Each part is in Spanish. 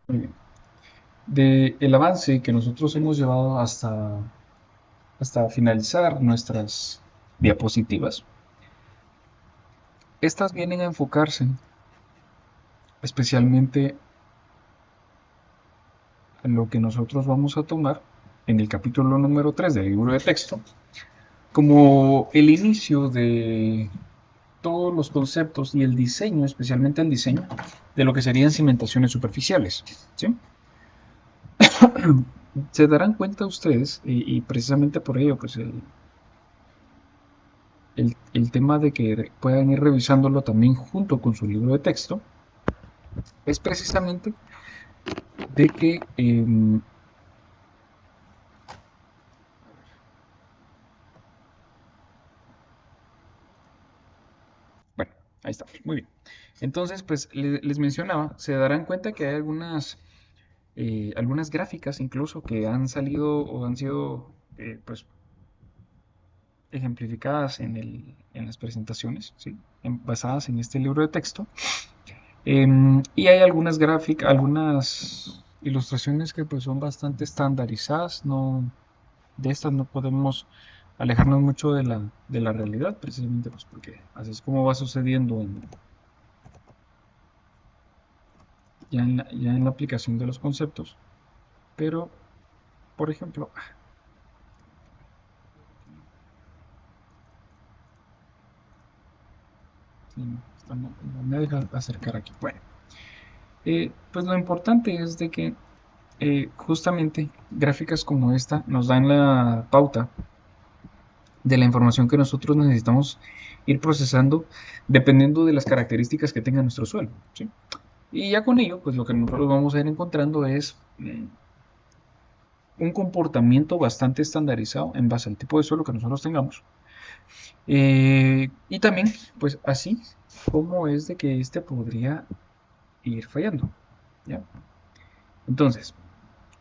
Muy bien. De el avance que nosotros hemos llevado hasta finalizar nuestras diapositivas, estas vienen a enfocarse especialmente en lo que nosotros vamos a tomar en el capítulo número 3 del libro de texto, como el inicio de todos los conceptos y el diseño, especialmente el diseño, de lo que serían cimentaciones superficiales. ¿Sí? Se darán cuenta ustedes, y precisamente por ello, pues el tema de que puedan ir revisándolo también junto con su libro de texto, es precisamente de que, bueno, ahí está, muy bien. Entonces, pues les mencionaba, se darán cuenta que hay algunas gráficas incluso que han salido o han sido pues ejemplificadas en las presentaciones, ¿sí? Basadas en este libro de texto. Y hay algunas gráficas, algunas ilustraciones que pues son bastante estandarizadas, no, de estas no podemos alejarnos mucho de la realidad, precisamente pues porque así es como va sucediendo ya en la aplicación de los conceptos. Pero, por ejemplo, sí, no me deja acercar aquí. Bueno, pues lo importante es de que justamente gráficas como esta nos dan la pauta de la información que nosotros necesitamos ir procesando dependiendo de las características que tenga nuestro suelo, ¿sí? Y ya con ello, pues lo que nosotros vamos a ir encontrando es un comportamiento bastante estandarizado en base al tipo de suelo que nosotros tengamos. Y también, pues así como es de que este podría ir fallando, ¿ya? Entonces,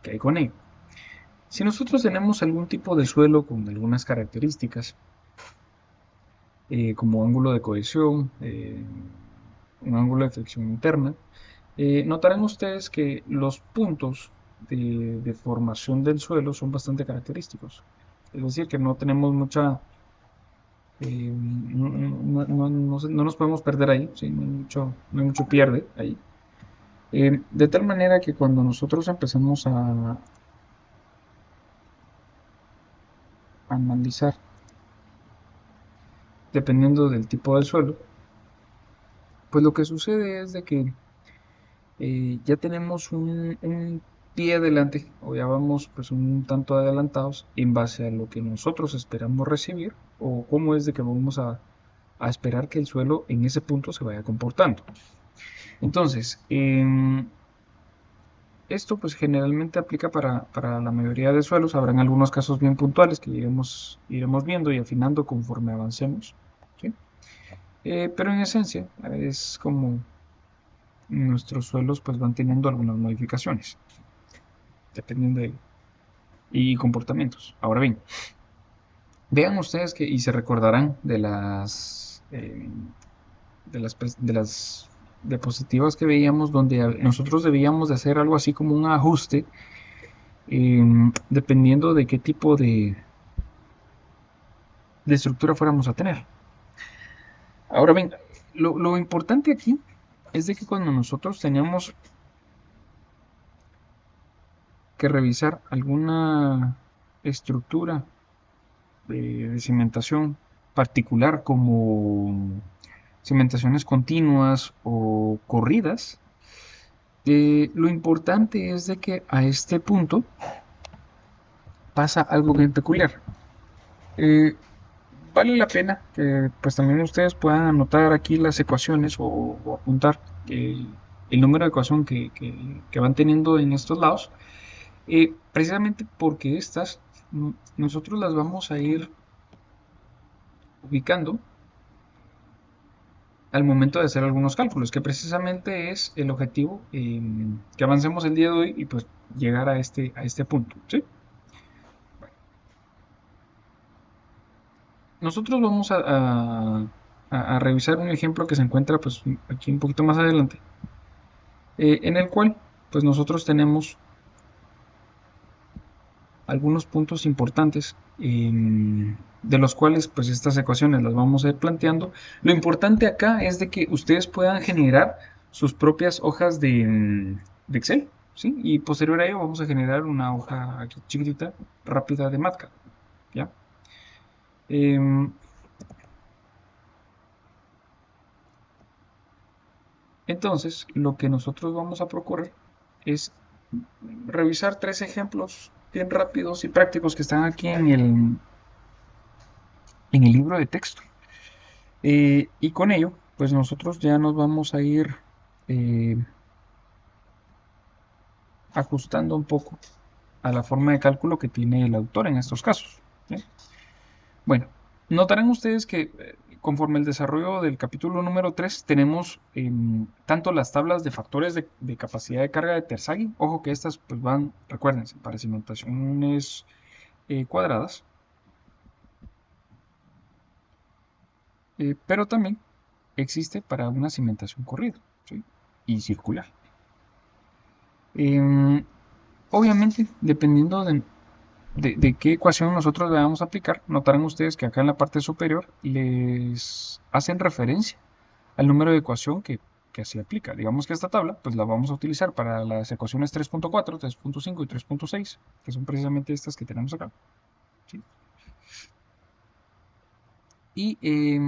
¿qué hay con ello? Si nosotros tenemos algún tipo de suelo con algunas características, como ángulo de cohesión, un ángulo de flexión interna, notarán ustedes que los puntos de formación del suelo son bastante característicos. Es decir, que no tenemos mucha, no nos podemos perder ahí, ¿sí? No hay mucho pierde ahí. De tal manera que cuando nosotros empezamos a analizar, dependiendo del tipo del suelo, pues lo que sucede es de que ya tenemos un pie adelante o ya vamos pues un tanto adelantados en base a lo que nosotros esperamos recibir o cómo es de que vamos a esperar que el suelo en ese punto se vaya comportando. Entonces, esto pues generalmente aplica para la mayoría de suelos. Habrán algunos casos bien puntuales que iremos viendo y afinando conforme avancemos, ¿sí? Pero en esencia es como nuestros suelos pues van teniendo algunas modificaciones dependiendo de y comportamientos. Ahora bien, vean ustedes que, y se recordarán de las diapositivas que veíamos donde nosotros debíamos de hacer algo así como un ajuste dependiendo de qué tipo de estructura fuéramos a tener. Ahora bien, lo importante aquí es de que cuando nosotros teníamos que revisar alguna estructura de cimentación particular como cimentaciones continuas o corridas, lo importante es de que a este punto pasa algo bien peculiar. Eh, vale la pena que pues también ustedes puedan anotar aquí las ecuaciones o apuntar el número de ecuación que van teniendo en estos lados, precisamente porque estas nosotros las vamos a ir ubicando al momento de hacer algunos cálculos, que precisamente es el objetivo que avancemos el día de hoy y pues llegar a este punto, ¿sí? Nosotros vamos a revisar un ejemplo que se encuentra pues aquí un poquito más adelante, en el cual pues nosotros tenemos algunos puntos importantes de los cuales pues estas ecuaciones las vamos a ir planteando. Lo importante acá es de que ustedes puedan generar sus propias hojas de Excel, ¿sí? Y posterior a ello vamos a generar una hoja aquí chiquitita, rápida de MATLAB, ¿ya? Em, entonces, lo que nosotros vamos a procurar es revisar tres ejemplos bien rápidos y prácticos que están aquí en el libro de texto. Y con ello, pues nosotros ya nos vamos a ir eh, ajustando un poco a la forma de cálculo que tiene el autor en estos casos, ¿sí? Bueno, notarán ustedes que conforme el desarrollo del capítulo número 3 tenemos tanto las tablas de factores de capacidad de carga de Terzaghi, ojo que estas pues van, recuérdense, para cimentaciones cuadradas, pero también existe para una cimentación corrida, ¿sí? Y circular. Em, Obviamente, dependiendo de qué ecuación nosotros le vamos a aplicar, notarán ustedes que acá en la parte superior les hacen referencia al número de ecuación que se aplica. Digamos que esta tabla pues la vamos a utilizar para las ecuaciones 3.4, 3.5 y 3.6, que son precisamente estas que tenemos acá, ¿sí? Y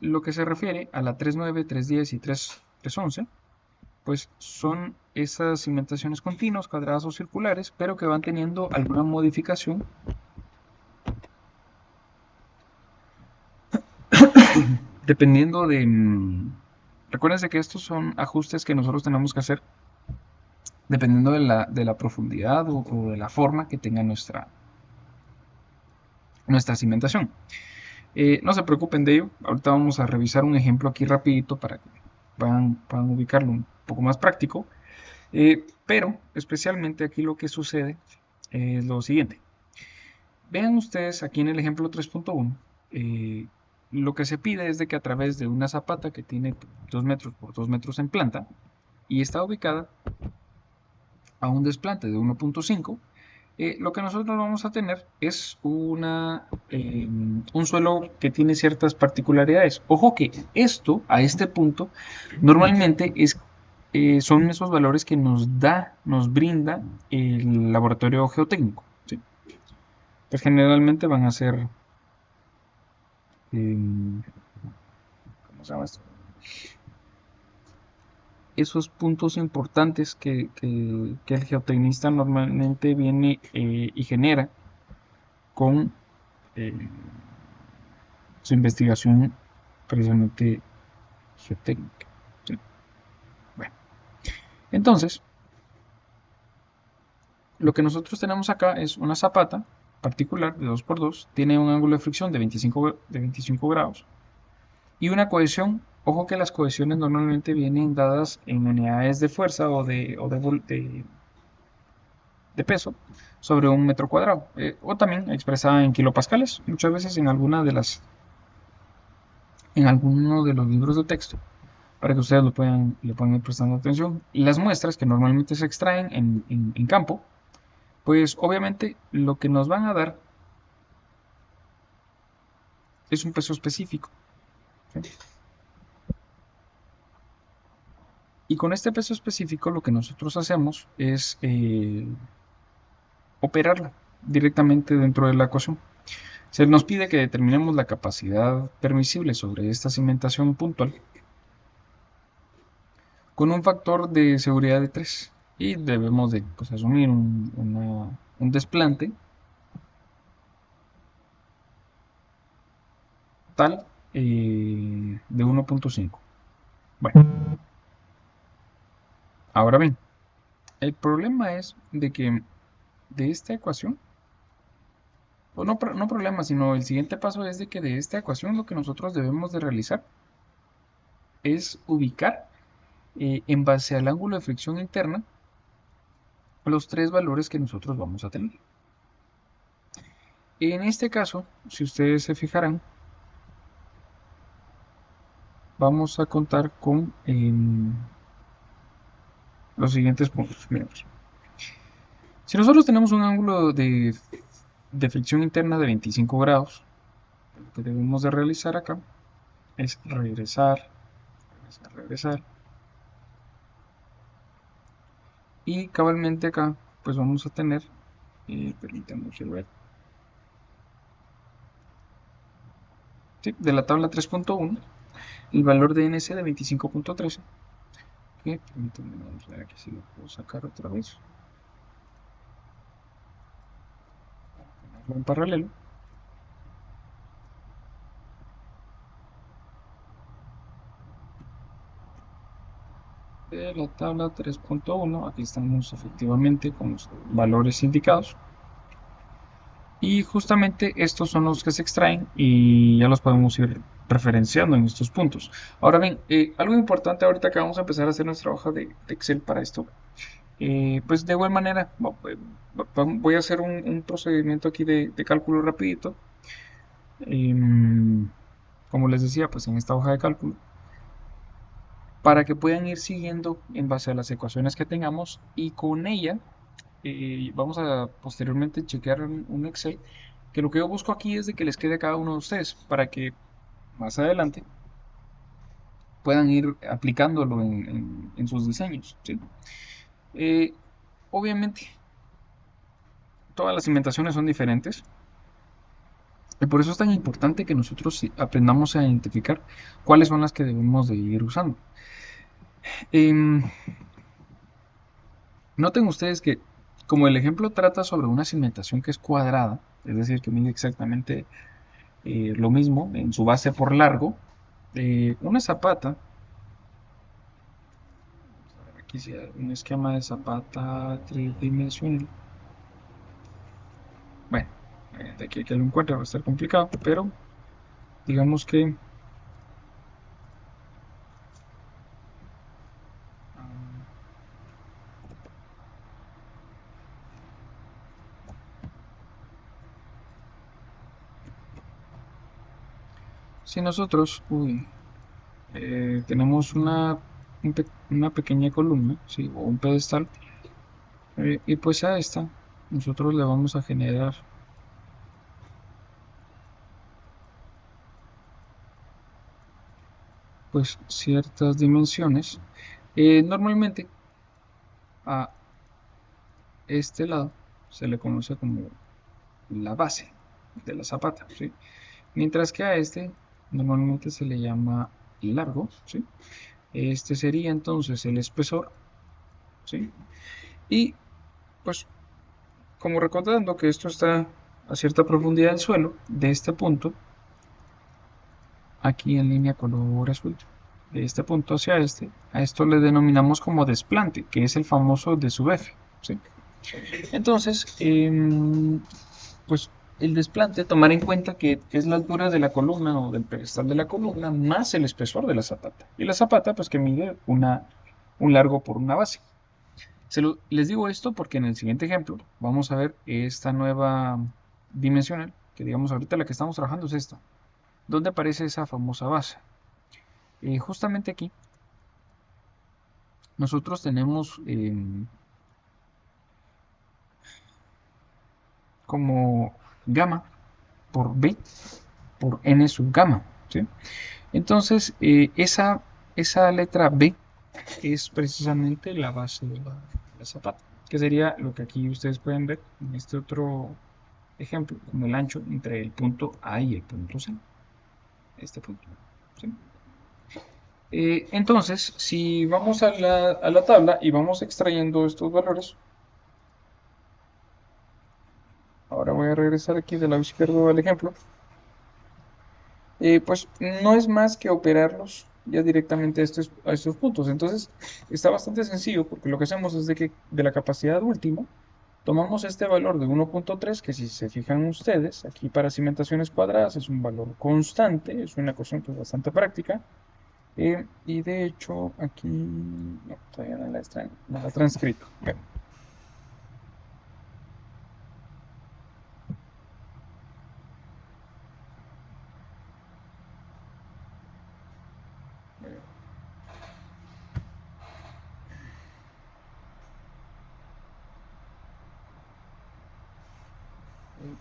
lo que se refiere a la 3.9, 3.10 y 3.11, pues son esas cimentaciones continuas, cuadradas o circulares, pero que van teniendo alguna modificación dependiendo de... Recuérdense que estos son ajustes que nosotros tenemos que hacer dependiendo de la profundidad o de la forma que tenga nuestra cimentación. No se preocupen de ello, ahorita vamos a revisar un ejemplo aquí rapidito para que puedan ubicarlo un poco más práctico. Pero especialmente aquí lo que sucede es lo siguiente. Vean ustedes aquí en el ejemplo 3.1, lo que se pide es de que a través de una zapata que tiene 2 metros por 2 metros en planta y está ubicada a un desplante de 1.5, lo que nosotros vamos a tener es un suelo que tiene ciertas particularidades. Ojo que esto, a este punto, normalmente son esos valores que nos brinda el laboratorio geotécnico, ¿sí? Pues generalmente van a ser, ¿cómo se llama esto? Esos puntos importantes que el geotecnista normalmente viene y genera con eh, su investigación precisamente geotécnica, ¿sí? Bueno, entonces, lo que nosotros tenemos acá es una zapata particular de 2x2, tiene un ángulo de fricción de 25 grados y una cohesión. Ojo que las cohesiones normalmente vienen dadas en unidades de fuerza de peso sobre un metro cuadrado, o también expresada en kilopascales, muchas veces en alguno de los libros de texto, para que ustedes le puedan ir prestando atención. Las muestras que normalmente se extraen en campo, pues obviamente lo que nos van a dar es un peso específico, ¿sí? Y con este peso específico lo que nosotros hacemos es operarla directamente dentro de la ecuación. Se nos pide que determinemos la capacidad permisible sobre esta cimentación puntual con un factor de seguridad de 3 y debemos de pues, asumir un desplante tal de 1.5. Bueno, ahora bien, el problema es de que de esta ecuación, o no, no problema, sino el siguiente paso es de que de esta ecuación lo que nosotros debemos de realizar es ubicar en base al ángulo de fricción interna los tres valores que nosotros vamos a tener. En este caso, si ustedes se fijarán, vamos a contar con los siguientes puntos. Miremos. Si nosotros tenemos un ángulo de fricción interna de 25 grados, lo que debemos de realizar acá es regresar. Y cabalmente acá, pues vamos a tener, permítanme ver, ¿sí? De la tabla 3.1, el valor de NC de 25.13, que permítanme, vamos a ver aquí si lo puedo sacar otra vez, ponerlo en paralelo. De la tabla 3.1, aquí estamos efectivamente con los valores indicados. Y justamente estos son los que se extraen y ya los podemos ir referenciando en estos puntos. Ahora bien, algo importante ahorita que vamos a empezar a hacer nuestra hoja de Excel para esto, pues de igual manera voy a hacer un procedimiento aquí de cálculo rapidito. Em, Como les decía, pues en esta hoja de cálculo, para que puedan ir siguiendo en base a las ecuaciones que tengamos y con ella vamos a posteriormente chequear un Excel, que lo que yo busco aquí es de que les quede a cada uno de ustedes para que más adelante puedan ir aplicándolo en sus diseños, ¿sí? Eh, Obviamente todas las cimentaciones son diferentes y por eso es tan importante que nosotros sí aprendamos a identificar cuáles son las que debemos de ir usando. Em, Noten ustedes que como el ejemplo trata sobre una cimentación que es cuadrada, es decir, que mide exactamente lo mismo en su base por largo, una zapata, aquí sí hay un esquema de zapata tridimensional, bueno, de aquí a que lo encuentre va a estar complicado, pero digamos que si nosotros tenemos una pequeña columna, ¿sí? O un pedestal, y pues a esta nosotros le vamos a generar pues ciertas dimensiones. Normalmente a este lado se le conoce como la base de la zapata, ¿sí? Mientras que a este normalmente se le llama largo, ¿sí? Este sería entonces el espesor, ¿sí? Y pues como recordando que esto está a cierta profundidad del suelo, de este punto, aquí en línea color azul, de este punto hacia este, a esto le denominamos como desplante, que es el famoso de sub F, ¿sí? Entonces, pues el desplante, tomar en cuenta que es la altura de la columna o del pedestal de la columna más el espesor de la zapata. Y la zapata, pues que mide un largo por una base. Les digo esto porque en el siguiente ejemplo vamos a ver esta nueva dimensional, que digamos ahorita la que estamos trabajando es esta. ¿Dónde aparece esa famosa base? Justamente aquí nosotros tenemos como gamma por B por n sub gamma, ¿sí? Entonces, esa letra B es precisamente la base de la zapata, que sería lo que aquí ustedes pueden ver en este otro ejemplo, como el ancho entre el punto A y el punto C, este punto, ¿sí? Entonces, si vamos a la tabla y vamos extrayendo estos valores, ahora voy a regresar aquí del lado izquierdo al ejemplo, pues no es más que operarlos ya directamente a estos puntos. Entonces está bastante sencillo porque lo que hacemos es de que de la capacidad última tomamos este valor de 1.3 que si se fijan ustedes aquí para cimentaciones cuadradas es un valor constante, es una ecuación pues, bastante práctica. Y de hecho aquí no, todavía no la he transcrito. Bueno,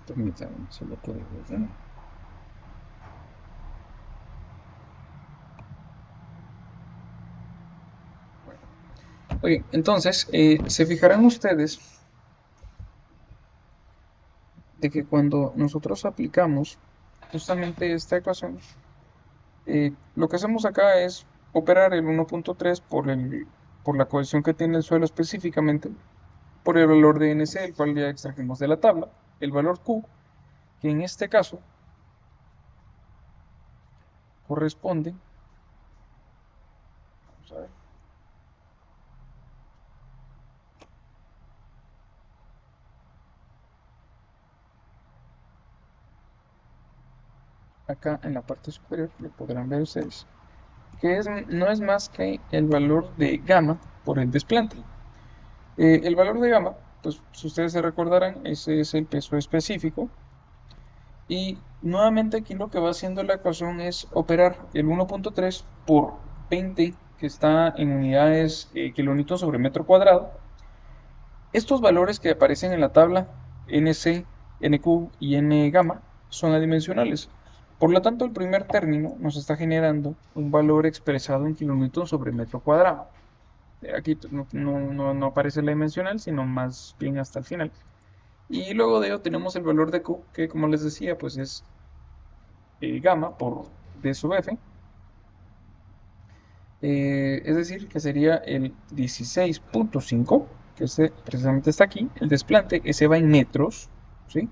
Permítanme, solo quiero ver. Oye, entonces, se fijarán ustedes de que cuando nosotros aplicamos justamente esta ecuación, lo que hacemos acá es operar el 1.3 por la cohesión que tiene el suelo específicamente, por el valor de NC, el cual ya extrajimos de la tabla, el valor Q, que en este caso corresponde, vamos a ver, acá en la parte superior, lo podrán ver ustedes, que no es más que el valor de gamma por el desplante. El valor de gamma, pues si ustedes se recordarán, ese es el peso específico. Y nuevamente aquí lo que va haciendo la ecuación es operar el 1.3 por 20, que está en unidades kilonewton sobre metro cuadrado. Estos valores que aparecen en la tabla, NC, NQ y N gamma, son adimensionales. Por lo tanto, el primer término nos está generando un valor expresado en kilonewton sobre metro cuadrado. Aquí no aparece la dimensional, sino más bien hasta el final. Y luego de ello tenemos el valor de Q, que como les decía, pues es gamma por D sub F. Es decir, que sería el 16.5, que precisamente está aquí. El desplante, ese va en metros, ¿sí?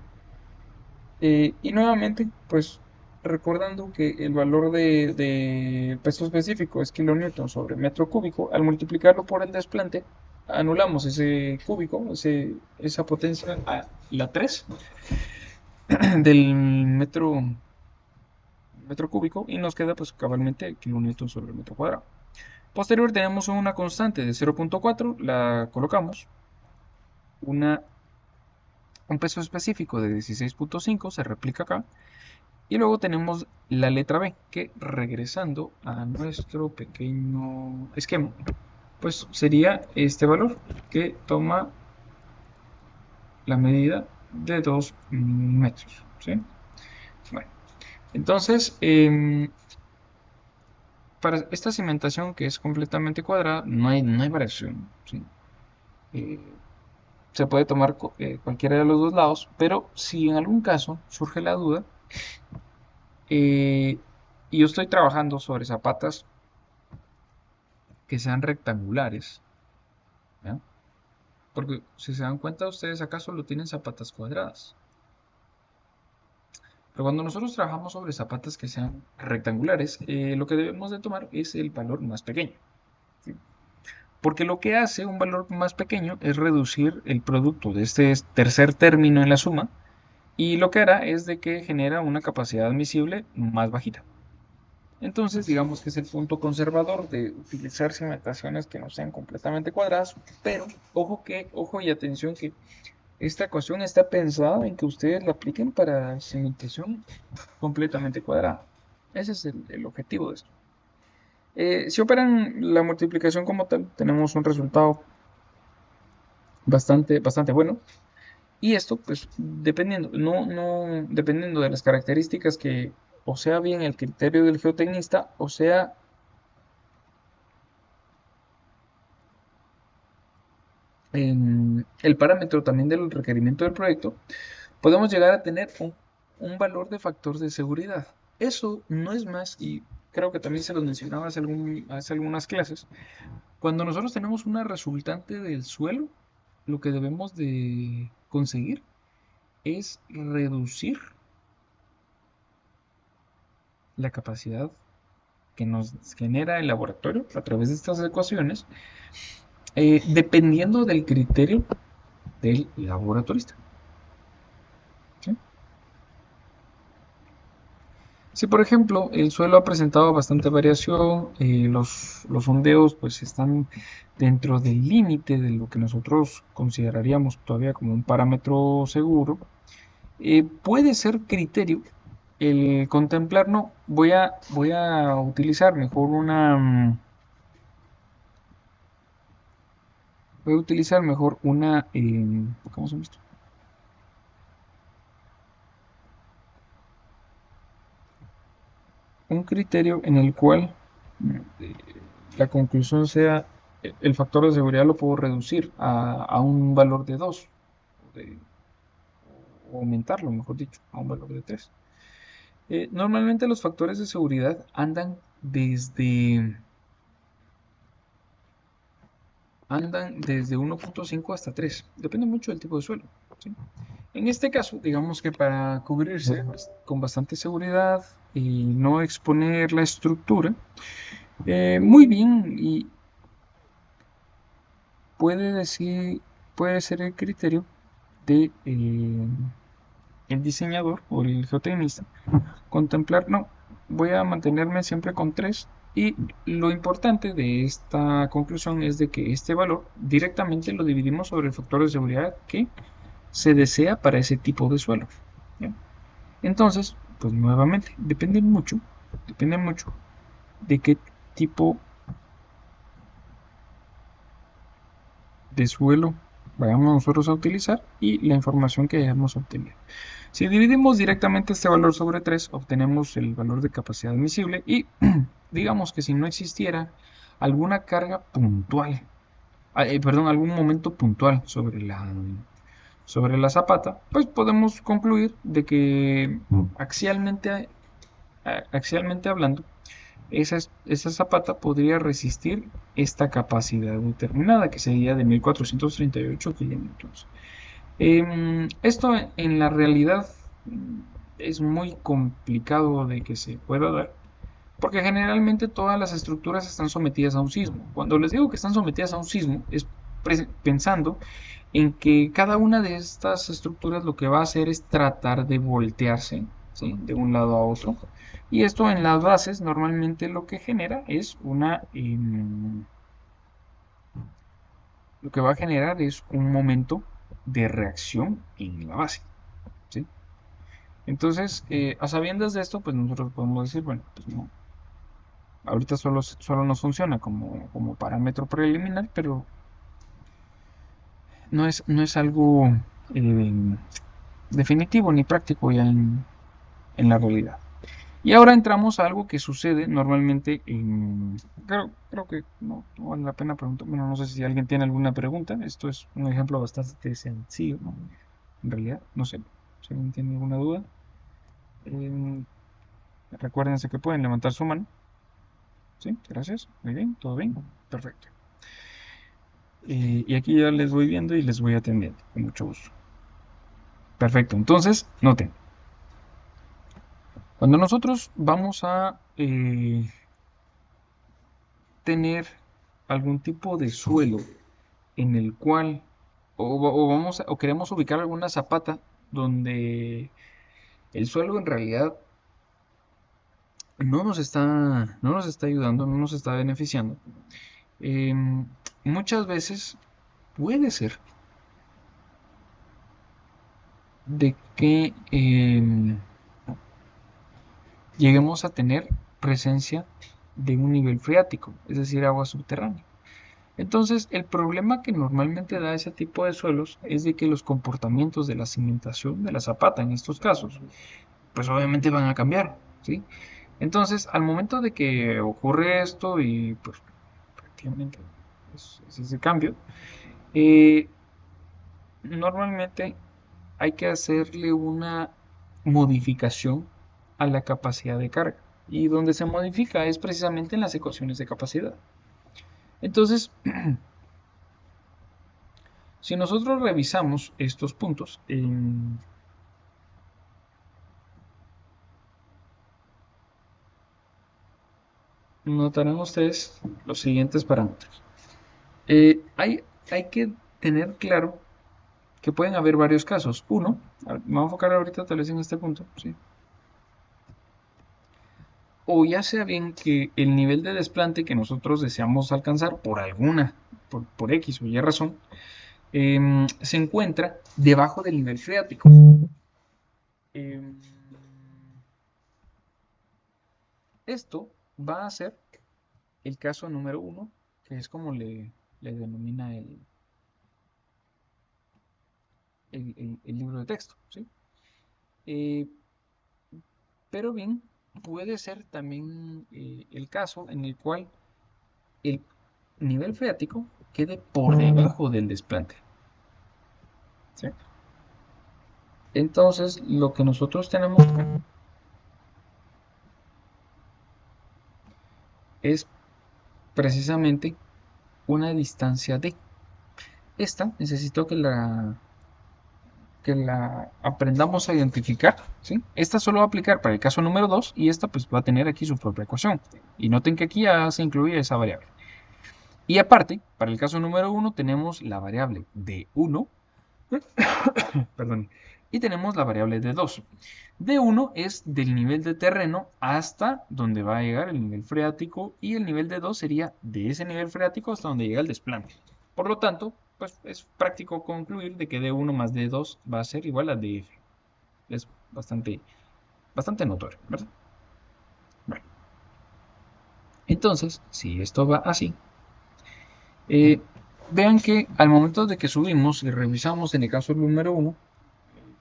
Y nuevamente, pues recordando que el valor de peso específico es kilonewton sobre metro cúbico, al multiplicarlo por el desplante, anulamos ese cúbico, esa potencia a la 3 del metro cúbico y nos queda pues cabalmente kilonewton sobre metro cuadrado. Posterior tenemos una constante de 0.4, la colocamos, una, un peso específico de 16.5 se replica acá. Y luego tenemos la letra B, que regresando a nuestro pequeño esquema, pues sería este valor que toma la medida de 2 metros. ¿Sí? Bueno, entonces, para esta cimentación que es completamente cuadrada, no hay variación. ¿Sí? Eh, Se puede tomar cualquiera de los dos lados, pero si en algún caso surge la duda, eh, y yo estoy trabajando sobre zapatas que sean rectangulares, ¿ya? Porque si se dan cuenta ustedes acá solo tienen zapatas cuadradas. Pero cuando nosotros trabajamos sobre zapatas que sean rectangulares, lo que debemos de tomar es el valor más pequeño. ¿Sí? Porque lo que hace un valor más pequeño es reducir el producto de este tercer término en la suma, y lo que hará es de que genera una capacidad admisible más bajita. Entonces, digamos que es el punto conservador de utilizar cimentaciones que no sean completamente cuadradas, pero ojo y atención que esta ecuación está pensada en que ustedes la apliquen para cimentación completamente cuadrada. Ese es el objetivo de esto. Si operan la multiplicación como tal, tenemos un resultado bastante bueno. Y esto, pues, dependiendo de las características que, o sea bien el criterio del geotecnista, o sea el parámetro también del requerimiento del proyecto, podemos llegar a tener un valor de factor de seguridad. Eso no es más, y creo que también se lo mencionaba hace algunas clases, cuando nosotros tenemos una resultante del suelo, lo que debemos de conseguir es reducir la capacidad que nos genera el laboratorio a través de estas ecuaciones, dependiendo del criterio del laboratorista. ¿Sí? Si por ejemplo el suelo ha presentado bastante variación, los ondeos pues están dentro del límite de lo que nosotros consideraríamos todavía como un parámetro seguro, puede ser criterio el contemplar, no, voy a utilizar mejor voy a utilizar mejor ¿cómo se llama esto? un criterio en el cual eh, la conclusión sea el factor de seguridad lo puedo reducir a un valor de 2 o aumentarlo, mejor dicho, a un valor de 3. Normalmente los factores de seguridad andan desde 1.5 hasta 3. Depende mucho del tipo de suelo, ¿sí? En este caso, digamos que para cubrirse con bastante seguridad y no exponer la estructura, muy bien, y puede decir, puede ser el criterio de el diseñador o el geotecnista contemplar, no, voy a mantenerme siempre con 3 y lo importante de esta conclusión es de que este valor directamente lo dividimos sobre el factor de seguridad que se desea para ese tipo de suelo. ¿Ya? Entonces, pues nuevamente, depende mucho de qué tipo de suelo vayamos nosotros a utilizar y la información que hayamos obtenido. Si dividimos directamente este valor sobre 3, obtenemos el valor de capacidad admisible y digamos que si no existiera alguna carga puntual, perdón, algún momento puntual sobre la zapata, pues podemos concluir de que axialmente hablando, esa zapata podría resistir esta capacidad determinada, que sería de 1438 kilómetros. Esto en la realidad es muy complicado de que se pueda dar, porque generalmente todas las estructuras están sometidas a un sismo. Cuando les digo que están sometidas a un sismo, es pensando en que cada una de estas estructuras lo que va a hacer es tratar de voltearse, ¿sí?, de un lado a otro. Y esto en las bases normalmente lo que genera es lo que va a generar es un momento de reacción en la base, ¿sí? Entonces, a sabiendas de esto, pues nosotros podemos decir, bueno, pues no, ahorita solo nos funciona como parámetro preliminar, pero no es algo eh, definitivo ni práctico ya en la realidad. Y ahora entramos a algo que sucede normalmente creo que no vale la pena preguntar. Bueno, no sé si alguien tiene alguna pregunta. Esto es un ejemplo bastante sencillo, ¿no? En realidad, no sé si alguien tiene alguna duda. Eh, Recuérdense que pueden levantar su mano. Sí, gracias. Muy bien, todo bien. Perfecto. Y aquí ya les voy viendo y les voy atendiendo, con mucho gusto. Perfecto, entonces, noten. Cuando nosotros vamos a tener algún tipo de suelo en el cual, o queremos ubicar alguna zapata donde el suelo en realidad no nos está ayudando, no nos está beneficiando, muchas veces puede ser de que lleguemos a tener presencia de un nivel freático, es decir, agua subterránea. Entonces, el problema que normalmente da ese tipo de suelos es de que los comportamientos de la cimentación de la zapata, en estos casos, pues obviamente van a cambiar, ¿sí? Entonces, al momento de que ocurre esto y pues prácticamente es ese cambio, eh, normalmente hay que hacerle una modificación a la capacidad de carga. Y donde se modifica es precisamente en las ecuaciones de capacidad. Entonces, si nosotros revisamos estos puntos, notarán ustedes los siguientes parámetros. Hay que tener claro que pueden haber varios casos. Uno, me voy a enfocar ahorita tal vez en este punto, ¿sí? O ya sea bien que el nivel de desplante que nosotros deseamos alcanzar por X o Y razón, se encuentra debajo del nivel freático. Em, Esto va a ser el caso número uno, que es como le denomina el libro de texto, ¿sí? Eh, pero bien, puede ser también el caso en el cual el nivel freático quede por debajo del desplante. ¿Sí? Entonces, lo que nosotros tenemos es precisamente una distancia d. Esta necesito que la aprendamos a identificar, ¿sí? Esta solo va a aplicar para el caso número 2 y esta pues va a tener aquí su propia ecuación. Y noten que aquí ya se incluye esa variable. Y aparte, para el caso número 1 tenemos la variable d1, perdón, y tenemos la variable d2. D1 es del nivel de terreno hasta donde va a llegar el nivel freático y el nivel D2 sería de ese nivel freático hasta donde llega el desplante. Por lo tanto, pues es práctico concluir de que D1 más D2 va a ser igual a DF. Es bastante notorio, ¿verdad? Bueno, entonces, si esto va así, vean que al momento de que subimos y revisamos en el caso número 1,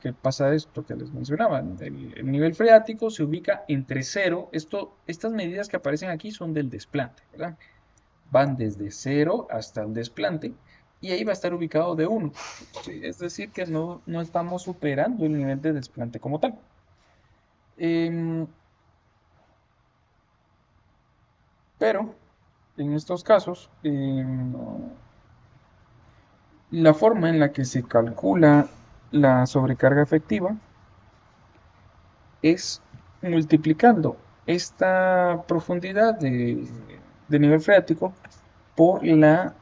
¿qué pasa esto que les mencionaba? El nivel freático se ubica entre 0. Estas medidas que aparecen aquí son del desplante, ¿verdad? Van desde 0 hasta el desplante y ahí va a estar ubicado de 1. ¿Sí? Es decir, que no estamos superando el nivel de desplante como tal. Pero en estos casos, la forma en la que se calcula la sobrecarga efectiva es multiplicando esta profundidad de nivel freático por el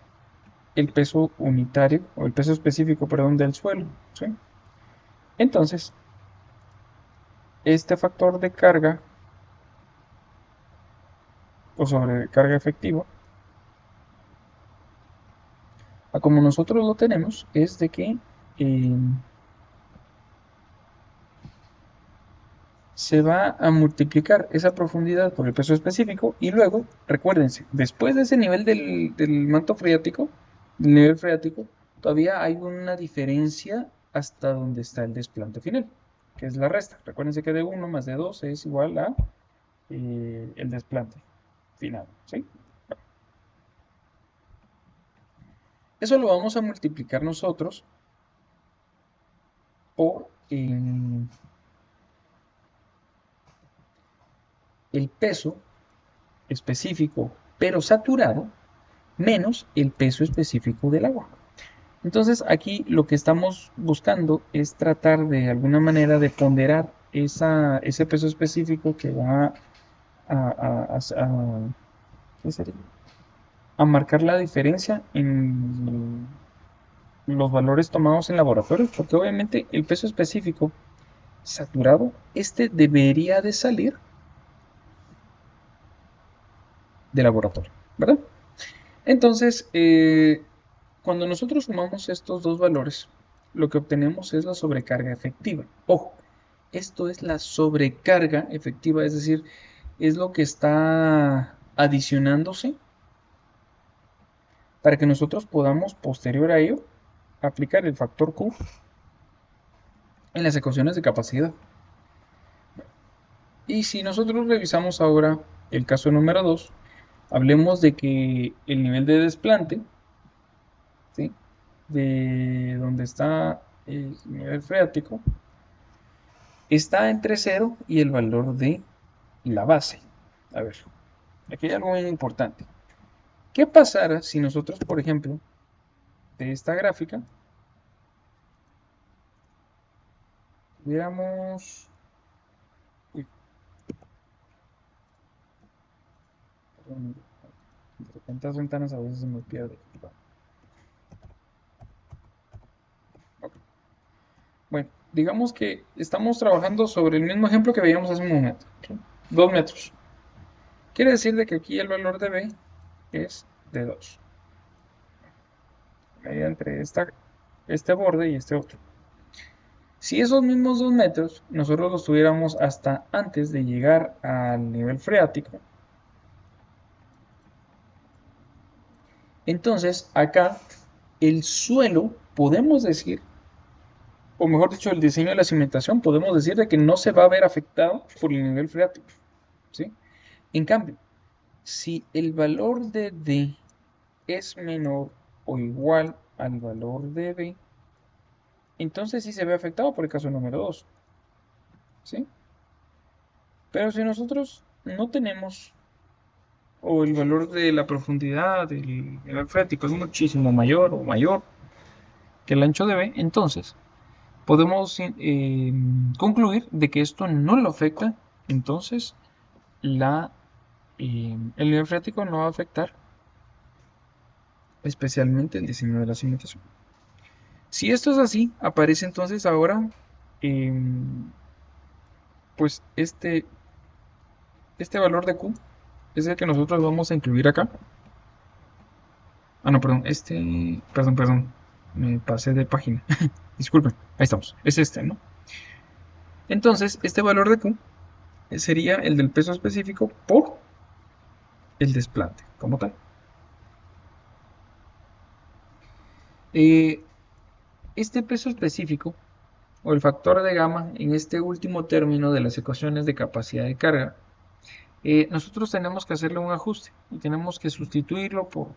peso unitario o el peso específico, perdón, del suelo, ¿sí? Entonces, este factor de carga o sobrecarga efectiva, a como nosotros lo tenemos, es de que eh, se va a multiplicar esa profundidad por el peso específico y luego, recuérdense, después de ese nivel del manto freático, del nivel freático, todavía hay una diferencia hasta donde está el desplante final, que es la resta. Recuérdense que de 1 más de 2 es igual a el desplante final, ¿sí? Eso lo vamos a multiplicar nosotros por el peso específico pero saturado menos el peso específico del agua. Entonces aquí lo que estamos buscando es tratar de alguna manera de ponderar ese peso específico que va ¿qué sería? A marcar la diferencia en los valores tomados en laboratorio, porque obviamente el peso específico saturado, este debería de salir de laboratorio, ¿verdad? Entonces, cuando nosotros sumamos estos dos valores, lo que obtenemos es la sobrecarga efectiva. Ojo, esto es la sobrecarga efectiva, es decir, es lo que está adicionándose para que nosotros podamos, posterior a ello, aplicar el factor Q en las ecuaciones de capacidad. Y si nosotros revisamos ahora el caso número 2, hablemos de que el nivel de desplante, ¿sí?, de donde está el nivel freático, está entre 0 y el valor de la base. A ver, aquí hay algo muy importante. ¿Qué pasará si nosotros, por ejemplo, de esta gráfica, tuviéramos... Uy, perdón, de tantas ventanas a veces se me pierde. Okay. Bueno, digamos que estamos trabajando sobre el mismo ejemplo que veíamos hace un momento. ¿Okay? 2 metros. Quiere decir de que aquí el valor de B es de 2. Medida entre este borde y este otro. Si esos mismos 2 metros nosotros los tuviéramos hasta antes de llegar al nivel freático, entonces acá el suelo, podemos decir, o mejor dicho, el diseño de la cimentación, podemos decir de que no se va a ver afectado por el nivel freático. ¿sí? En cambio, si el valor de D es menor o igual al valor de B, entonces sí se ve afectado por el caso número 2, ¿sí? Pero si nosotros no tenemos, o el valor de la profundidad del nivel freático es muchísimo mayor o mayor que el ancho de B, entonces podemos concluir de que esto no lo afecta, entonces el nivel freático no va a afectar especialmente el diseño de la cimentación. Si esto es así, aparece entonces ahora eh, pues este valor de Q es el que nosotros vamos a incluir acá. Ah, no, perdón, perdón, me pasé de página. Disculpen, ahí estamos, es este, ¿no? Entonces, este valor de Q sería el del peso específico por el desplante, como tal. Eh, este peso específico, o el factor de gamma, en este último término de las ecuaciones de capacidad de carga, nosotros tenemos que hacerle un ajuste y tenemos que sustituirlo por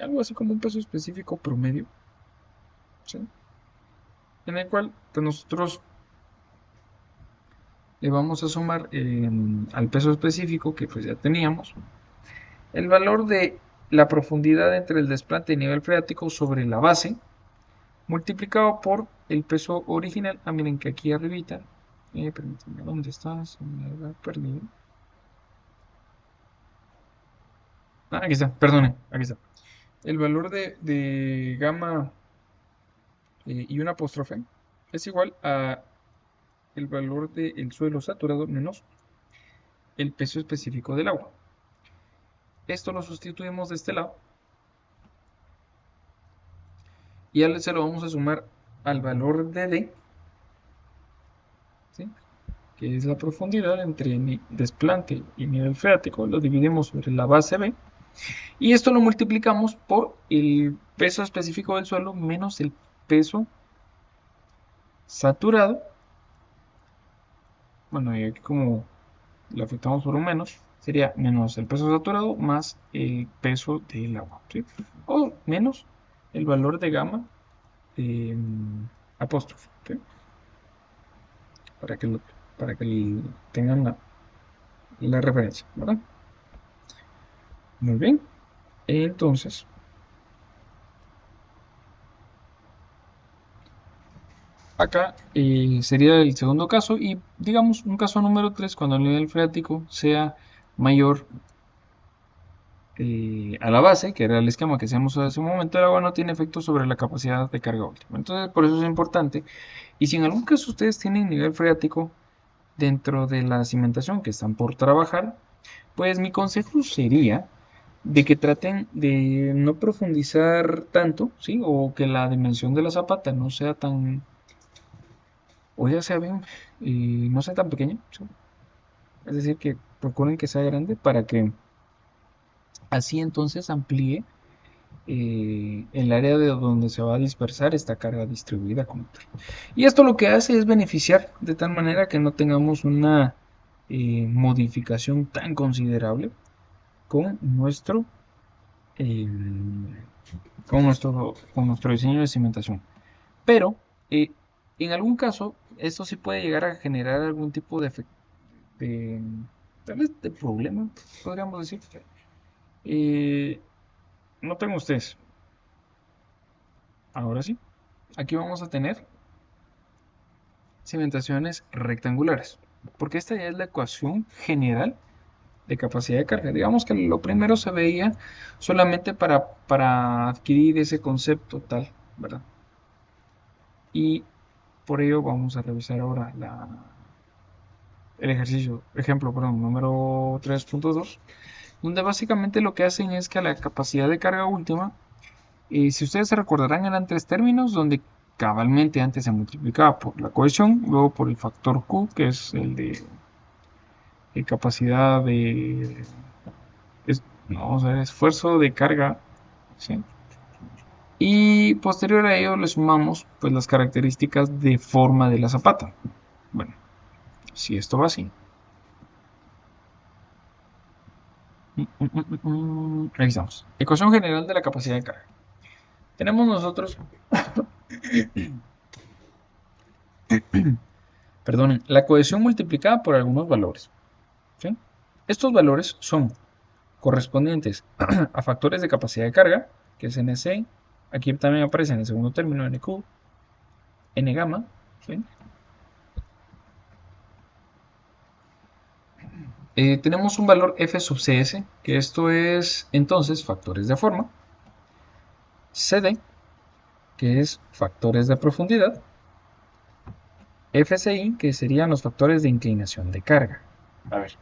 algo así como un peso específico promedio, ¿sí? En el cual pues, nosotros le vamos a sumar al peso específico que pues ya teníamos el valor de la profundidad entre el desplante y nivel freático sobre la base multiplicado por el peso original. Ah, miren que aquí arribita, permítanme, ¿dónde está? Se me había perdido. Ah, aquí está, perdone, aquí está. El valor de gamma y un apóstrofe es igual a el valor del suelo saturado menos el peso específico del agua. Esto lo sustituimos de este lado y ya se lo vamos a sumar al valor de D, ¿sí? Que es la profundidad entre desplante y nivel freático, lo dividimos sobre la base B y esto lo multiplicamos por el peso específico del suelo menos el peso saturado. Bueno, y aquí como lo afectamos por un menos, sería menos el peso saturado más el peso del agua, ¿sí? O menos el valor de gamma eh, apóstrofe, ¿sí? Para que, para que tengan la referencia, ¿verdad? Muy bien, entonces acá sería el segundo caso y digamos un caso número 3 cuando el nivel freático sea mayor a la base, que era el esquema que hacíamos hace un momento, el agua no tiene efecto sobre la capacidad de carga última. Entonces, por eso es importante. Y si en algún caso ustedes tienen nivel freático dentro de la cimentación que están por trabajar, pues mi consejo sería de que traten de no profundizar tanto, ¿sí? O que la dimensión de la zapata no sea tan, o ya sea bien, no sea tan pequeña, ¿sí? Es decir, que procuren que sea grande para que así entonces amplíe el área de donde se va a dispersar esta carga distribuida como tal. Y esto lo que hace es beneficiar de tal manera que no tengamos una modificación tan considerable con eh, con nuestro diseño de cimentación. Pero eh, en algún caso esto sí puede llegar a generar algún tipo de, tal vez de problema, podríamos decir. Eh, Noten ustedes, ahora sí, aquí vamos a tener cimentaciones rectangulares, porque esta ya es la ecuación general de capacidad de carga. Digamos que lo primero se veía solamente para adquirir ese concepto tal, ¿verdad? Y por ello vamos a revisar ahora el ejemplo, perdón, número 3.2, donde básicamente lo que hacen es que a la capacidad de carga última, si ustedes se recordarán, eran tres términos donde cabalmente antes se multiplicaba por la cohesión, luego por el factor Q, que es el de capacidad de, vamos a ver, esfuerzo de carga, ¿sí? Y posterior a ello le sumamos pues las características de forma de la zapata. Bueno, si esto va así, Ahí estamos. Ecuación general de la capacidad de carga. Tenemos nosotros, perdonen, la cohesión multiplicada por algunos valores. ¿Sí? Estos valores son correspondientes a factores de capacidad de carga, que es NC. Aquí también aparece en el segundo término NQ, N gamma. ¿Sí? Tenemos un valor F sub CS, que esto es entonces factores de forma. CD, que es factores de profundidad. FCI, que serían los factores de inclinación de carga. A ver,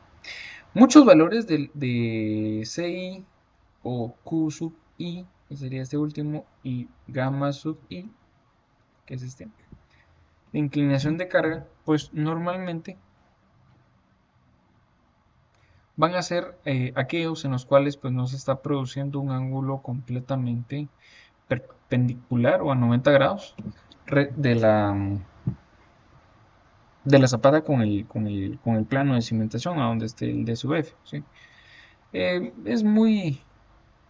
muchos valores de CI o Q sub I, que sería este último, y gamma sub I, que es este, de inclinación de carga, pues normalmente van a ser aquellos en los cuales pues no se está produciendo un ángulo completamente perpendicular o a 90 grados de la zapata con el plano de cimentación a donde esté el D sub F. ¿Sí? Es muy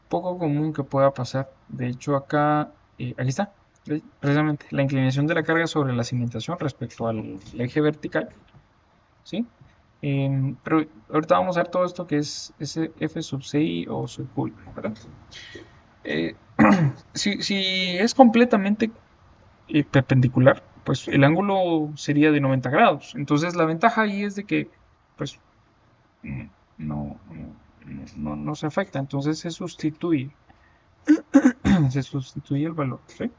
poco común que pueda pasar. De hecho, acá, aquí está, precisamente, la inclinación de la carga sobre la cimentación respecto al eje vertical. ¿Sí? Pero ahorita vamos a ver todo esto que es ese F sub CI o sub Q, ¿verdad? Eh, si es completamente perpendicular, pues el ángulo sería de 90 grados. Entonces la ventaja ahí es de que pues no, no se afecta. Entonces se sustituye el valor. ¿Sí?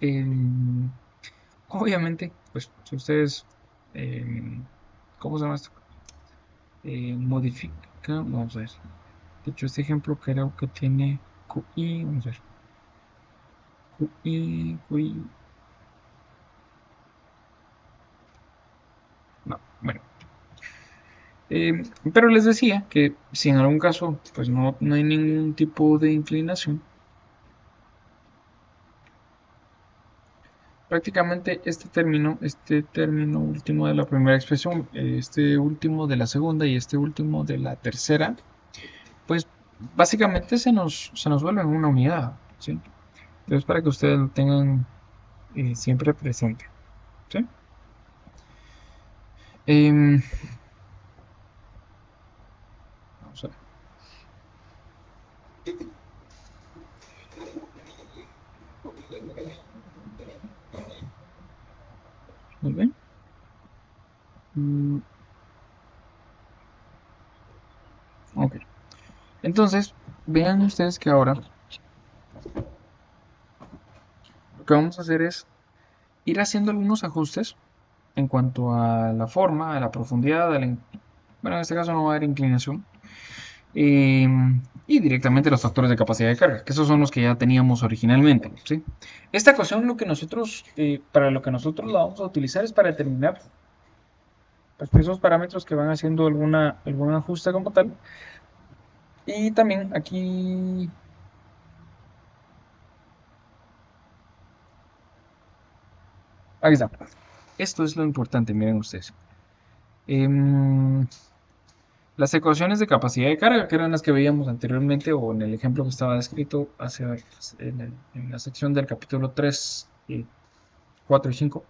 Eh, obviamente, pues si ustedes, eh, ¿cómo se llama esto? Modifican, vamos a ver. De hecho, este ejemplo creo que tiene QI, vamos a ver. QI. No, bueno. Pero les decía que si en algún caso pues no hay ningún tipo de inclinación, prácticamente este término último de la primera expresión, este último de la segunda y este último de la tercera, pues básicamente se nos vuelve en una unidad, ¿sí? Entonces para que ustedes lo tengan siempre presente, ¿sí? Em, Vamos a ver. Muy bien. Mm, ok. Entonces, vean ustedes que ahora lo que vamos a hacer es ir haciendo algunos ajustes en cuanto a la forma, a la profundidad, bueno, en este caso no va a haber inclinación, eh, y directamente los factores de capacidad de carga, que esos son los que ya teníamos originalmente. ¿Sí? Esta ecuación para lo que nosotros la vamos a utilizar es para determinar pues, esos parámetros que van haciendo algún ajuste como tal. Y también aquí, ahí está. Esto es lo importante, miren ustedes. Em, Las ecuaciones de capacidad de carga, que eran las que veíamos anteriormente o en el ejemplo que estaba descrito en la sección del capítulo 3, 4 y 5,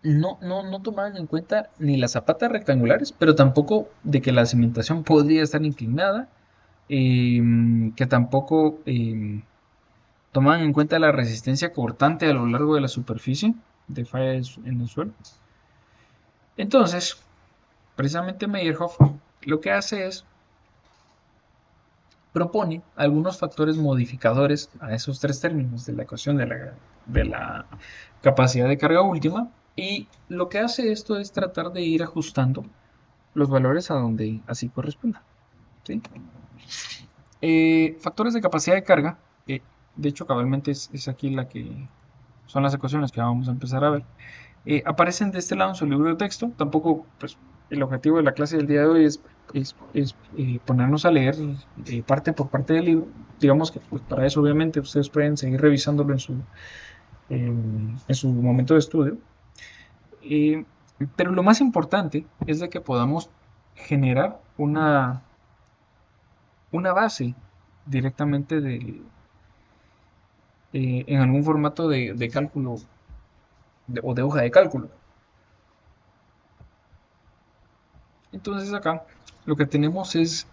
no tomaban en cuenta ni las zapatas rectangulares, pero tampoco de que la cimentación podría estar inclinada, que tampoco tomaban en cuenta la resistencia cortante a lo largo de la superficie de falla en el suelo. Entonces, precisamente Meyerhoff lo que hace es propone algunos factores modificadores a esos tres términos de la ecuación de la capacidad de carga última, y lo que hace esto es tratar de ir ajustando los valores a donde así corresponda. ¿Sí? Factores de capacidad de carga, de hecho cabalmente es aquí la que son las ecuaciones que vamos a empezar a ver. Aparecen de este lado en su libro de texto. Tampoco, pues, el objetivo de la clase del día de hoy es ponernos a leer parte por parte del libro. Digamos que pues, para eso, obviamente, ustedes pueden seguir revisándolo en su momento de estudio. Pero lo más importante es de que podamos generar una base directamente en algún formato de cálculo o de hoja de cálculo. Entonces acá lo que tenemos es,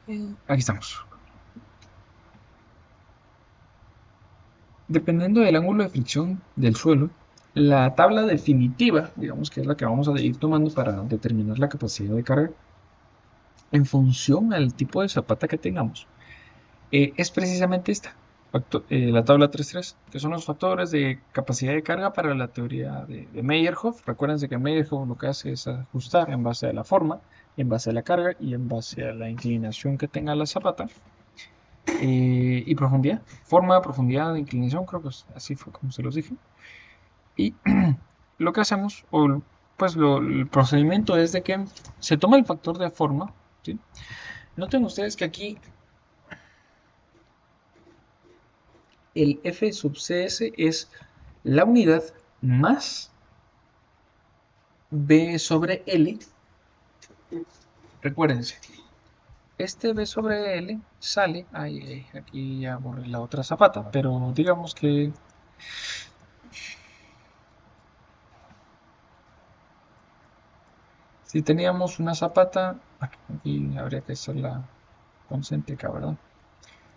aquí estamos. Dependiendo del ángulo de fricción del suelo, la tabla definitiva, digamos que es la que vamos a ir tomando para determinar la capacidad de carga, en función al tipo de zapata que tengamos, es precisamente esta, la tabla 3.3, que son los factores de capacidad de carga para la teoría de Meyerhoff. Recuérdense que Meyerhoff lo que hace es ajustar en base a la forma, en base a la carga y en base a la inclinación que tenga la zapata. Y profundidad, forma, profundidad, inclinación, creo que así fue como se los dije. Y lo que hacemos, o pues el procedimiento es de que se toma el factor de forma, ¿sí? Noten ustedes que aquí el F sub CS es la unidad más B sobre L. Recuérdense, este B sobre L sale, aquí ya borré la otra zapata, pero digamos que si teníamos una zapata, aquí habría que hacerla concéntrica, ¿verdad?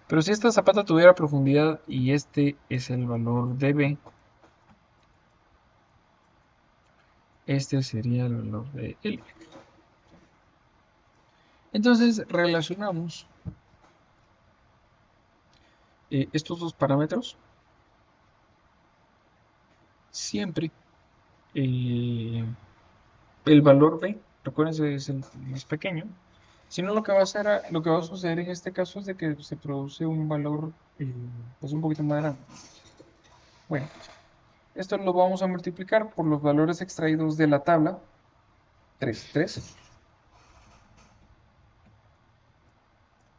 Pero si esta zapata tuviera profundidad y este es el valor de B, este sería el valor de L. Entonces relacionamos estos dos parámetros siempre. El valor B, recuerden, es el más pequeño. Si no, lo que va a suceder en este caso es de que se produce un valor pues un poquito más grande. Bueno, esto lo vamos a multiplicar por los valores extraídos de la tabla 3,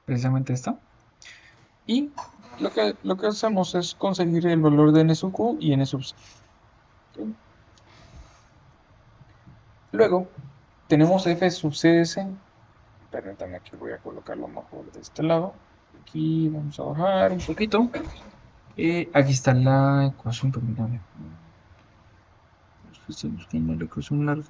precisamente esta. Y lo que hacemos es conseguir el valor de n sub q y n sub c. Luego tenemos f sub cs. Permítanme, aquí voy a colocarlo mejor de este lado. Aquí vamos a bajar un poquito. Aquí está la ecuación, permítanme. Estoy buscando la ecuación larga.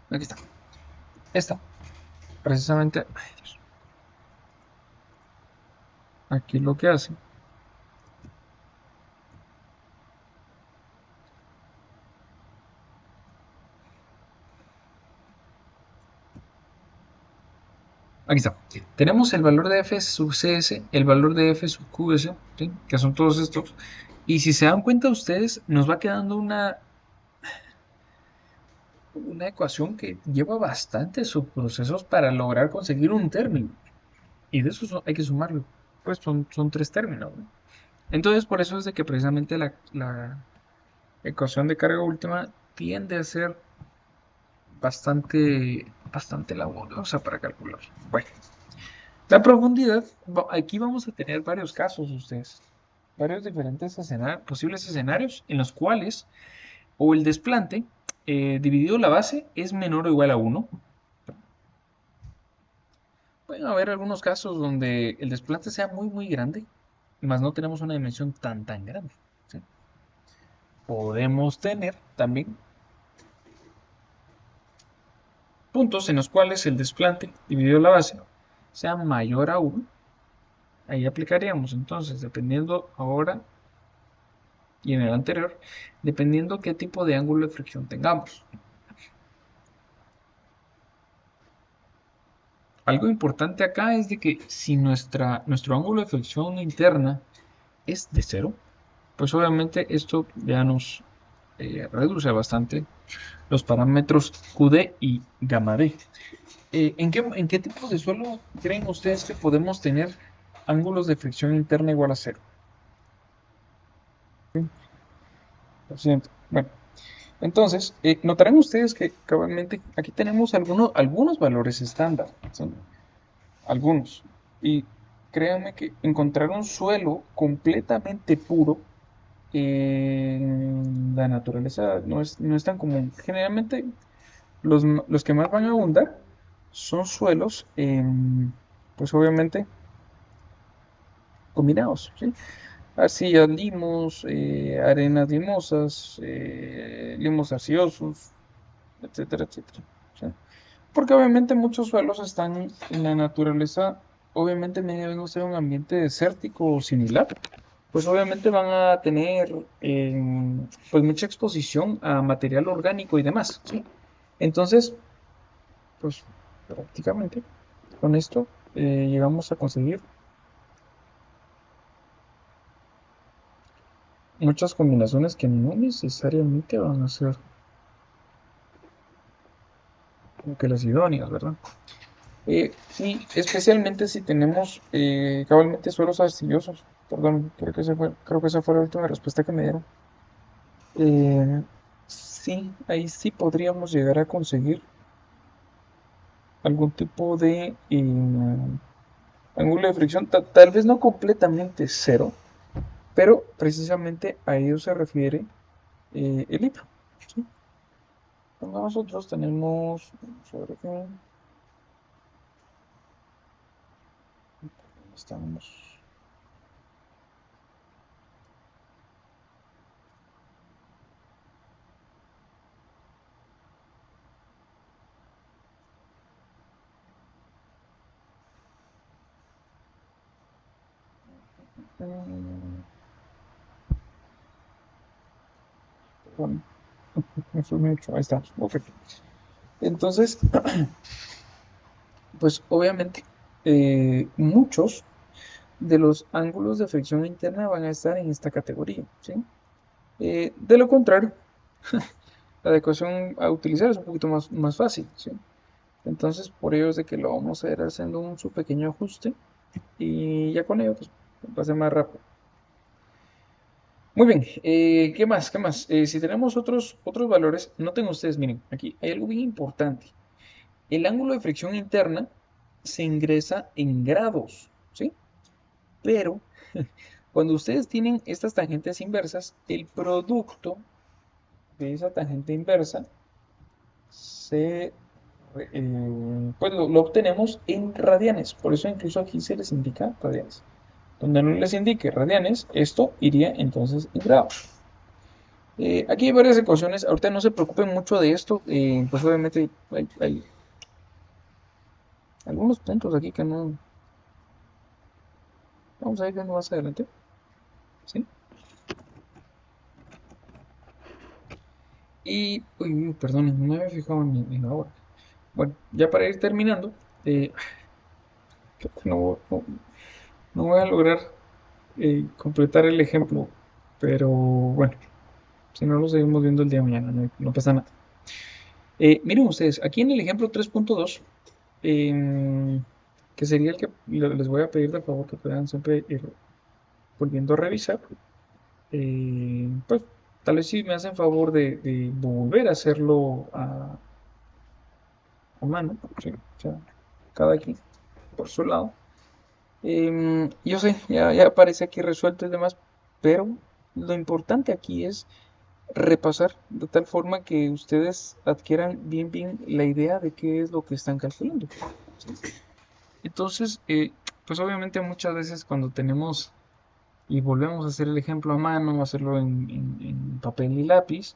Aquí está. Esta. Precisamente. Ay, Dios. Aquí lo que hace. Aquí está. Tenemos el valor de f sub cs, el valor de f sub qs, ¿sí? Que son todos estos. Y si se dan cuenta ustedes, nos va quedando una ecuación que lleva bastantes subprocesos para lograr conseguir un término. Y de eso hay que sumarlo. Pues son tres términos, ¿no? Entonces, por eso es de que precisamente la ecuación de carga última tiende a ser bastante laboriosa para calcular. Bueno, la profundidad, aquí vamos a tener varios casos ustedes, varios diferentes posibles escenarios en los cuales o el desplante dividido la base es menor o igual a 1. Pueden haber algunos casos donde el desplante sea muy grande, más no tenemos una dimensión tan grande, ¿sí? Podemos tener también puntos en los cuales el desplante dividido la base sea mayor a 1. Ahí aplicaríamos entonces, dependiendo ahora y en el anterior, dependiendo qué tipo de ángulo de fricción tengamos. Algo importante acá es de que si nuestro ángulo de fricción interna es de 0, pues obviamente esto ya nos reduce bastante los parámetros QD y gamma D. ¿En qué tipos de suelo creen ustedes que podemos tener ángulos de fricción interna igual a 0? ¿Sí? Lo siento. Bueno, entonces, notarán ustedes que cabalmente aquí tenemos algunos valores estándar, ¿sí? algunos. Y créanme que encontrar un suelo completamente puro en la naturaleza no es tan común. Generalmente los que más van a abundar son suelos, pues obviamente combinados, ¿sí? Arcillas, limos, arenas limosas, limos arcillosos, etcétera, etcétera. ¿Sí? Porque obviamente muchos suelos están en la naturaleza, obviamente deben ser un ambiente desértico o similar, pues obviamente van a tener pues mucha exposición a material orgánico y demás, ¿sí? Entonces, pues prácticamente con esto llegamos a conseguir muchas combinaciones que no necesariamente van a ser como que las idóneas, ¿verdad? Sí, especialmente si tenemos cabalmente suelos arcillosos. Perdón, creo que esa fue la última respuesta que me dieron. Eh, sí, ahí sí podríamos llegar a conseguir algún tipo de ángulo de fricción, tal vez no completamente cero, pero precisamente a ello se refiere el libro. ¿Sí? Nosotros tenemos, sobre qué estamos. Mm, perdón, me fue mucho. Ahí está. Ok. Entonces, pues obviamente muchos de los ángulos de fricción interna van a estar en esta categoría, ¿sí? De lo contrario, la adecuación a utilizar es un poquito más fácil, ¿sí? Entonces, por ello es de que lo vamos a ir haciendo su pequeño ajuste y ya con ello pues, va a ser más rápido. Muy bien, ¿qué más? ¿Qué más? Si tenemos otros valores, noten ustedes, miren, aquí hay algo bien importante. El ángulo de fricción interna se ingresa en grados, ¿sí? Pero cuando ustedes tienen estas tangentes inversas, el producto de esa tangente inversa se, pues lo obtenemos en radianes. Por eso incluso aquí se les indica radianes. Donde no les indique radianes, esto iría entonces en grados. Aquí hay varias ecuaciones. Ahorita no se preocupen mucho de esto. Pues obviamente hay algunos puntos aquí que no. Vamos a ir viendo más adelante. ¿Sí? Y, uy, perdón, no me había fijado en la hora. Bueno, ya para ir terminando, eh, creo que no voy a lograr completar el ejemplo, pero bueno, si no lo seguimos viendo el día de mañana, no pasa nada. Miren ustedes, aquí en el ejemplo 3.2, que sería el que les voy a pedir de favor que puedan siempre ir volviendo a revisar, pues tal vez si me hacen favor de volver a hacerlo a mano, ¿sí? O sea, cada quien por su lado. Yo sé, ya aparece aquí resuelto y demás, pero lo importante aquí es repasar de tal forma que ustedes adquieran bien la idea de qué es lo que están calculando. ¿Sí? Entonces, pues obviamente muchas veces cuando tenemos y volvemos a hacer el ejemplo a mano, hacerlo en papel y lápiz,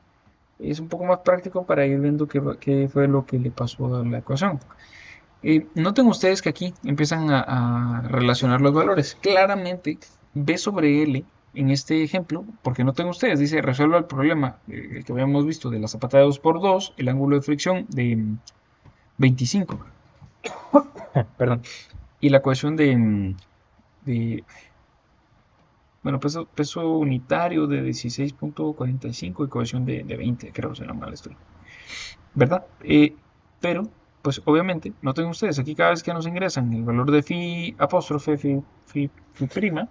es un poco más práctico para ir viendo qué fue lo que le pasó a la ecuación. Noten ustedes que aquí empiezan a relacionar los valores. Claramente, B sobre L en este ejemplo, porque noten ustedes, dice resuelva el problema el que habíamos visto de la zapata de 2 por 2, el ángulo de fricción de 25, perdón, y la ecuación de bueno, peso unitario de 16.45 y cohesión de 20, creo, si no mal estoy. ¿Verdad? Pero, pues obviamente, noten ustedes, aquí cada vez que nos ingresan el valor de phi apóstrofe, phi prima,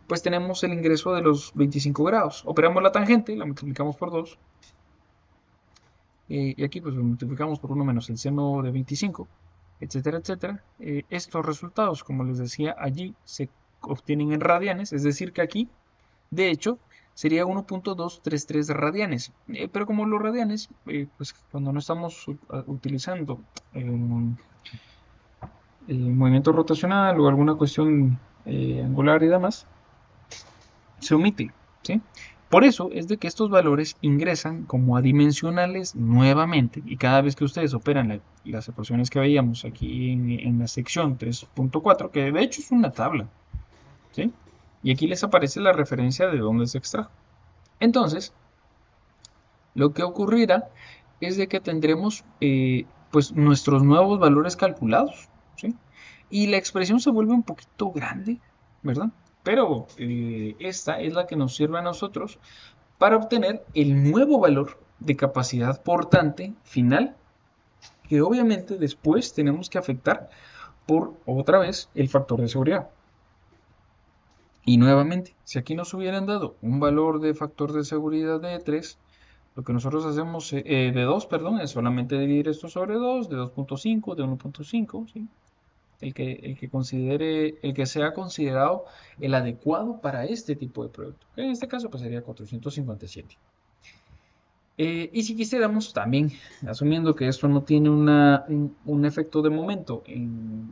pues tenemos el ingreso de los 25 grados. Operamos la tangente, la multiplicamos por 2, y aquí pues lo multiplicamos por 1 menos el seno de 25, etcétera, etcétera. Estos resultados, como les decía, allí se obtienen en radianes, es decir, que aquí, de hecho, sería 1.233 radianes. Pero como los radianes, pues cuando no estamos utilizando el movimiento rotacional o alguna cuestión angular y demás, se omite, ¿sí? Por eso es de que estos valores ingresan como adimensionales nuevamente y cada vez que ustedes operan las ecuaciones que veíamos aquí en la sección 3.4, que de hecho es una tabla, ¿sí? Y aquí les aparece la referencia de dónde se extrajo. Entonces, lo que ocurrirá es de que tendremos pues nuestros nuevos valores calculados, ¿sí? Y la expresión se vuelve un poquito grande, ¿verdad? Pero esta es la que nos sirve a nosotros para obtener el nuevo valor de capacidad portante final, que obviamente después tenemos que afectar por otra vez el factor de seguridad. Y nuevamente, si aquí nos hubieran dado un valor de factor de seguridad de 3, lo que nosotros hacemos de 2, perdón, es solamente dividir esto sobre 2, de 2.5, de 1.5, ¿sí? El que sea considerado el adecuado para este tipo de producto. En este caso, pues sería 457. Y si quisiéramos también, asumiendo que esto no tiene un efecto de momento en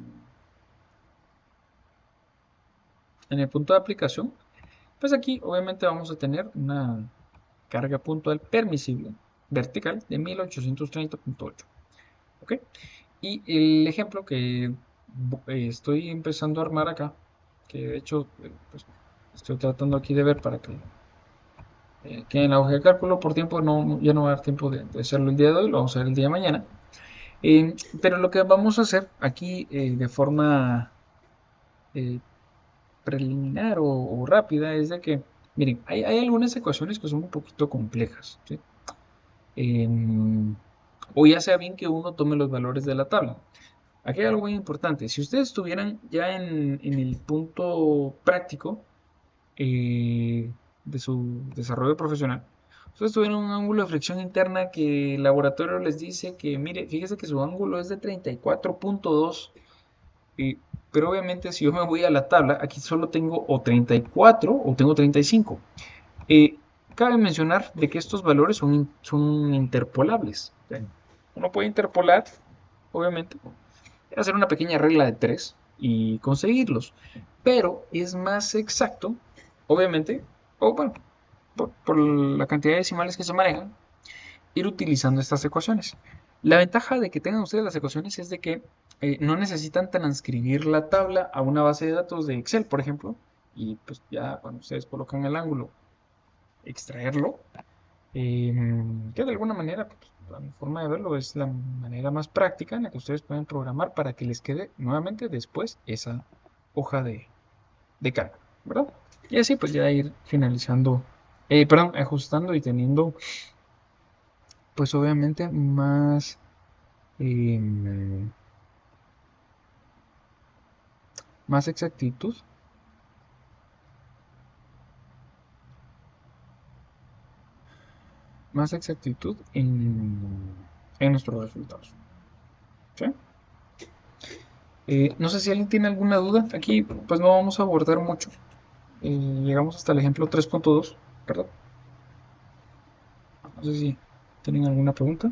el punto de aplicación, pues aquí obviamente vamos a tener una carga puntual permisible vertical de 1830.8. ¿Ok? Y el ejemplo que estoy empezando a armar acá, que de hecho pues, estoy tratando aquí de ver para que en la hoja de cálculo por tiempo ya no va a dar tiempo de hacerlo el día de hoy, lo vamos a hacer el día de mañana. Pero lo que vamos a hacer aquí de forma eh, preliminar o rápida es de que, miren, hay algunas ecuaciones que son un poquito complejas, ¿sí? O ya sea bien que uno tome los valores de la tabla. Aquí hay algo muy importante. Si ustedes estuvieran ya en el punto práctico de su desarrollo profesional, ustedes tuvieran un ángulo de flexión interna que el laboratorio les dice que, mire, fíjese que su ángulo es de 34.2, pero obviamente si yo me voy a la tabla, aquí solo tengo o 34 o tengo 35. Eh, Cabe mencionar de que estos valores son interpolables. Uno puede interpolar, obviamente, hacer una pequeña regla de 3 y conseguirlos. Pero es más exacto, obviamente, o bueno, por la cantidad de decimales que se manejan, ir utilizando estas ecuaciones. La ventaja de que tengan ustedes las ecuaciones es de que no necesitan transcribir la tabla a una base de datos de Excel, por ejemplo, y pues ya cuando ustedes colocan el ángulo, extraerlo, que de alguna manera, pues, a mi forma de verlo, es la manera más práctica en la que ustedes pueden programar para que les quede nuevamente después esa hoja de cálculo, ¿verdad? Y así pues ya ir finalizando, perdón, ajustando y teniendo pues obviamente eh, más exactitud, en nuestros resultados. ¿Sí? No sé si alguien tiene alguna duda. Aquí pues no vamos a abordar mucho. Llegamos hasta el ejemplo 3.2, ¿verdad? No sé si tienen alguna pregunta.